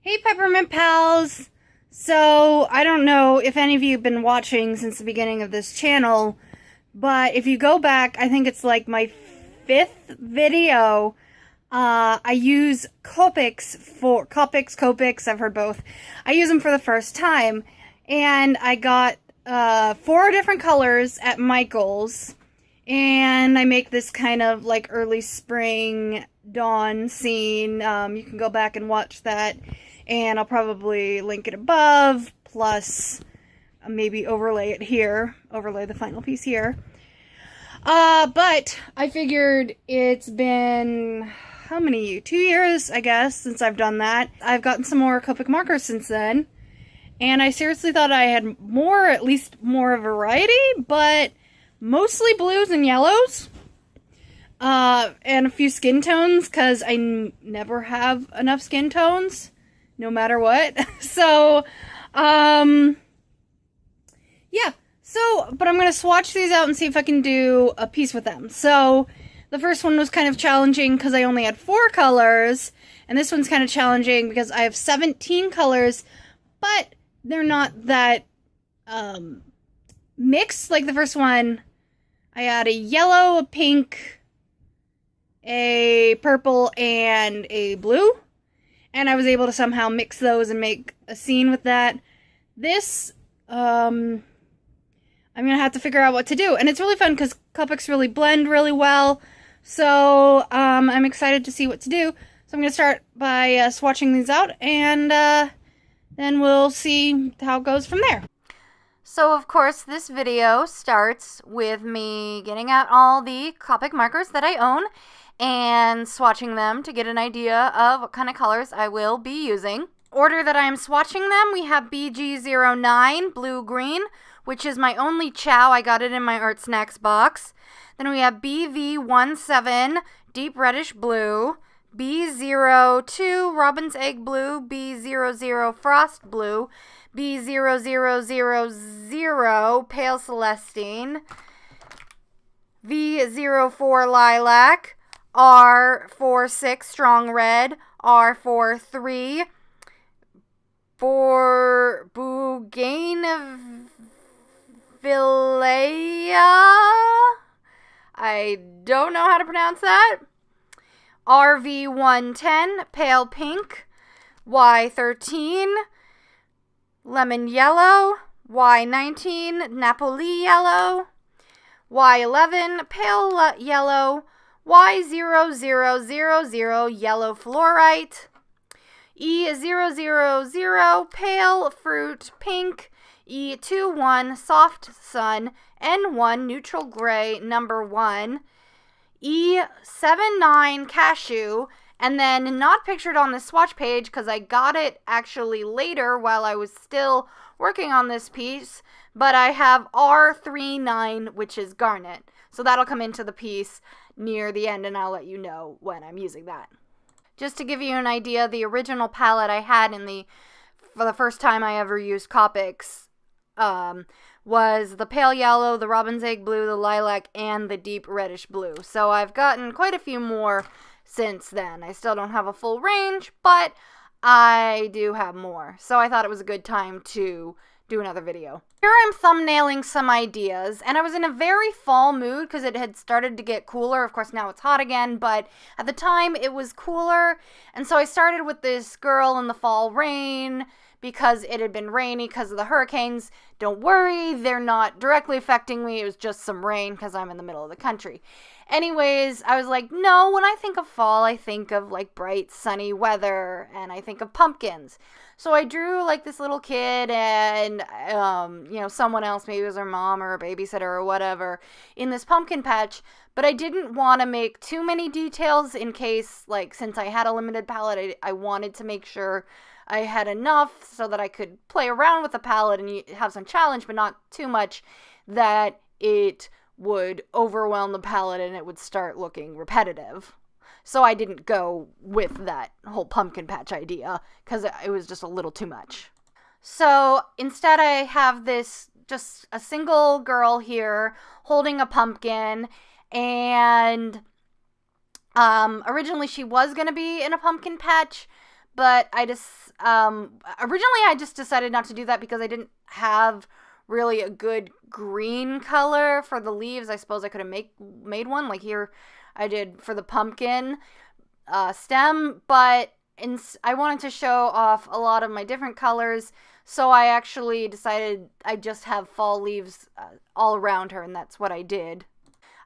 Hey, Peppermint Pals! So, I don't know if any of you have been watching since the beginning of this channel, but if you go back, I think it's like my 5th video, I use Copics, I've heard both. I use them for the first time, and I got 4 different colors at Michael's, and I make this kind of like early spring dawn scene. You can go back and watch that, and I'll probably link it above, plus maybe overlay it here, overlay the final piece here. But I figured it's been, how many, 2 years, I guess, since I've done that. I've gotten some more Copic markers since then, and I seriously thought I had more, at least more variety, but mostly blues and yellows. And a few skin tones, because I never have enough skin tones, no matter what. So, yeah. So, but I'm going to swatch these out and see if I can do a piece with them. So, the first one was kind of challenging because I only had 4 colors, and this one's kind of challenging because I have 17 colors, but they're not that, mixed. Like the first one, I had a yellow, a pink, a purple, and a blue. And I was able to somehow mix those and make a scene with that. This, I'm going to have to figure out what to do. And it's really fun because Copics really blend really well. So, I'm excited to see what to do. So I'm going to start by swatching these out, and then we'll see how it goes from there. So, of course, this video starts with me getting out all the Copic markers that I own and swatching them to get an idea of what kind of colors I will be using. Order that I am swatching them, we have BG09 blue-green, which is my only chow. I got it in my Art Snacks box. Then we have BV17 deep reddish blue, B02 robin's egg blue, B00 frost blue, B0000 pale celestine, V04 lilac, R46 strong red, R43 for Bougainvillea. I don't know how to pronounce that. RV110 pale pink, Y13 lemon yellow, Y19 Napoli yellow, Y11 pale yellow, Y0000 yellow fluorite, E000 pale fruit pink, E21 soft sun, N1 neutral gray number 1, E79 cashew, and then not pictured on the swatch page because I got it actually later while I was still working on this piece, but I have R39, which is garnet. So that'll come into the piece near the end, and I'll let you know when I'm using that. Just to give you an idea, the original palette I had for the first time I ever used Copics, was the pale yellow, the robin's egg blue, the lilac, and the deep reddish blue. So I've gotten quite a few more since then. I still don't have a full range, but I do have more. So I thought it was a good time to do another video. Here I'm thumbnailing some ideas, and I was in a very fall mood because it had started to get cooler. Of course, now it's hot again, but at the time it was cooler, and so I started with this girl in the fall rain because it had been rainy because of the hurricanes. Don't worry, they're not directly affecting me. It was just some rain because I'm in the middle of the country. Anyways, I was like, no, when I think of fall, I think of like bright, sunny weather, and I think of pumpkins. So I drew like this little kid and, someone else, maybe it was her mom or a babysitter or whatever, in this pumpkin patch. But I didn't want to make too many details in case, like, since I had a limited palette, I wanted to make sure I had enough so that I could play around with the palette and have some challenge, but not too much that it would overwhelm the palette and it would start looking repetitive. So I didn't go with that whole pumpkin patch idea because it was just a little too much. So instead I have this, just a single girl here holding a pumpkin, and originally she was going to be in a pumpkin patch, but I just, originally I just decided not to do that because I didn't have really a good green color for the leaves. I suppose I could have made one, like here I did for the pumpkin stem, but I wanted to show off a lot of my different colors, so I actually decided I'd just have fall leaves all around her, and that's what I did.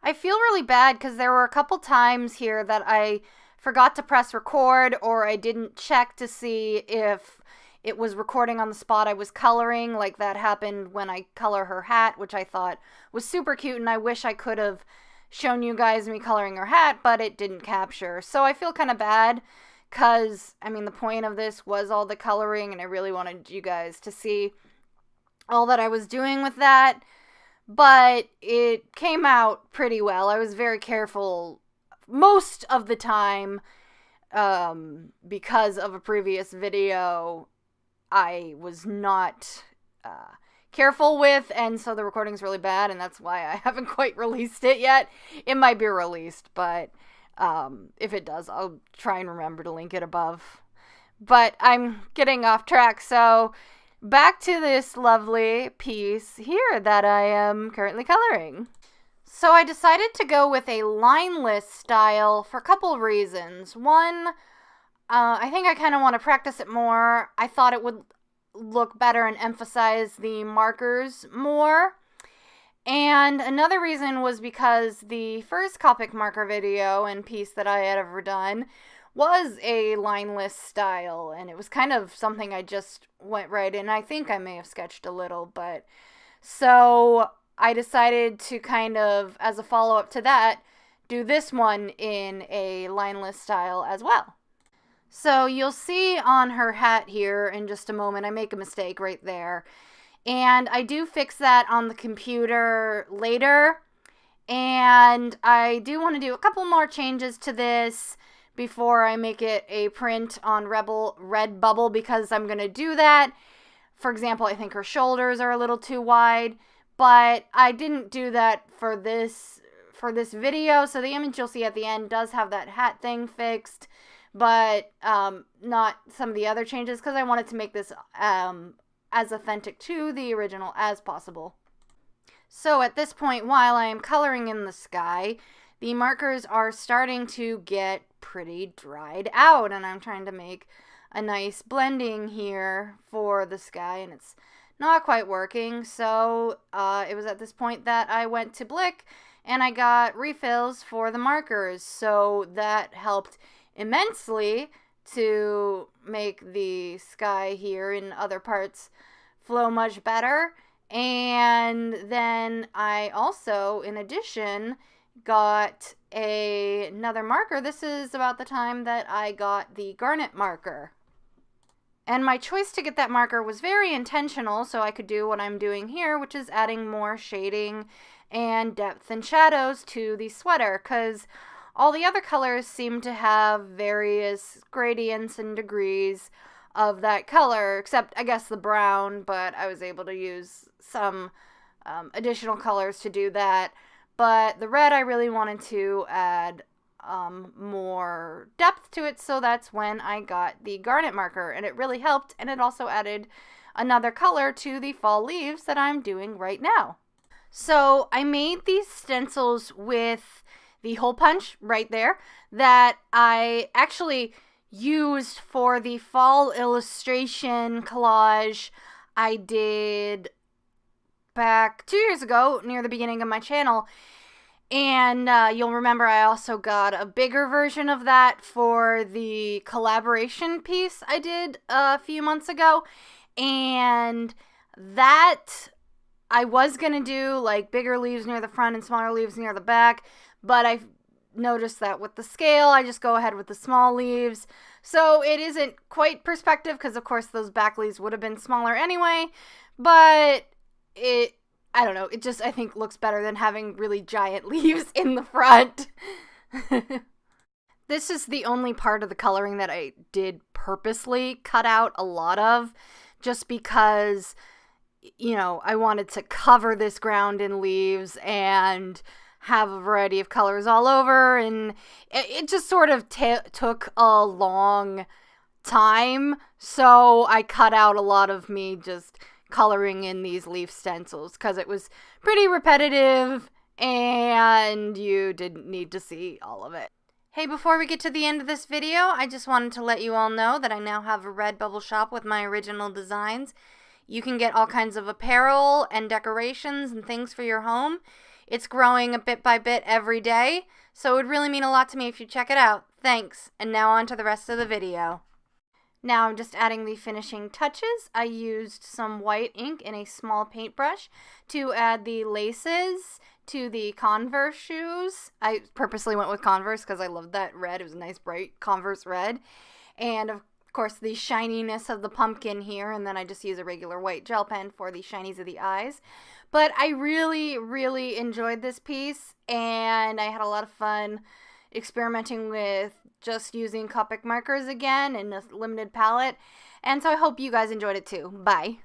I feel really bad because there were a couple times here that I forgot to press record, or I didn't check to see if it was recording on the spot I was coloring. Like that happened when I color her hat, which I thought was super cute, and I wish I could have shown you guys me coloring her hat, but it didn't capture. So I feel kind of bad because, I mean, the point of this was all the coloring, and I really wanted you guys to see all that I was doing with that. But it came out pretty well. I was very careful most of the time because of a previous video I was not careful with, and so the recording's really bad, and that's why I haven't quite released it yet. It might be released, but if it does, I'll try and remember to link it above. But I'm getting off track, so back to this lovely piece here that I am currently coloring. So I decided to go with a lineless style for a couple of reasons. One, I think I kind of want to practice it more. I thought it would look better and emphasize the markers more. And another reason was because the first Copic marker video and piece that I had ever done was a lineless style, and it was kind of something I just went right in. I think I may have sketched a little, but so I decided to kind of, as a follow-up to that, do this one in a lineless style as well. So you'll see on her hat here in just a moment, I make a mistake right there. And I do fix that on the computer later. And I do want to do a couple more changes to this before I make it a print on Redbubble, because I'm going to do that. For example, I think her shoulders are a little too wide, but I didn't do that for this video. So the image you'll see at the end does have that hat thing fixed, but not some of the other changes, because I wanted to make this as authentic to the original as possible. So at this point, while I am coloring in the sky, the markers are starting to get pretty dried out, and I'm trying to make a nice blending here for the sky, and it's not quite working. So it was at this point that I went to Blick and I got refills for the markers, so that helped immensely to make the sky here in other parts flow much better. And then I also, in addition, got another marker. This is about the time that I got the garnet marker. And my choice to get that marker was very intentional, so I could do what I'm doing here, which is adding more shading and depth and shadows to the sweater, because all the other colors seem to have various gradients and degrees of that color, except I guess the brown, but I was able to use some additional colors to do that. But the red, I really wanted to add more depth to it, so that's when I got the garnet marker, and it really helped, and it also added another color to the fall leaves that I'm doing right now. So I made these stencils with the hole punch right there that I actually used for the fall illustration collage I did back 2 years ago near the beginning of my channel. And you'll remember I also got a bigger version of that for the collaboration piece I did a few months ago. And that I was going to do like bigger leaves near the front and smaller leaves near the back, but I noticed that with the scale, I just go ahead with the small leaves. So it isn't quite perspective, because of course those back leaves would have been smaller anyway, but I don't know, it just, I think, looks better than having really giant leaves in the front. This is the only part of the coloring that I did purposely cut out a lot of, just because, you know, I wanted to cover this ground in leaves and have a variety of colors all over, and it just sort of took a long time, so I cut out a lot of me just coloring in these leaf stencils because it was pretty repetitive and you didn't need to see all of it. Hey, before we get to the end of this video, I just wanted to let you all know that I now have a Redbubble shop with my original designs. You can get all kinds of apparel and decorations and things for your home. It's growing a bit by bit every day, so it would really mean a lot to me if you check it out. Thanks, and now on to the rest of the video. Now I'm just adding the finishing touches. I used some white ink in a small paintbrush to add the laces to the Converse shoes. I purposely went with Converse because I loved that red. It was a nice bright Converse red. And of course the shininess of the pumpkin here, and then I just use a regular white gel pen for the shinies of the eyes. But I really enjoyed this piece, and I had a lot of fun experimenting with just using Copic markers again in a limited palette. And so I hope you guys enjoyed it too. Bye.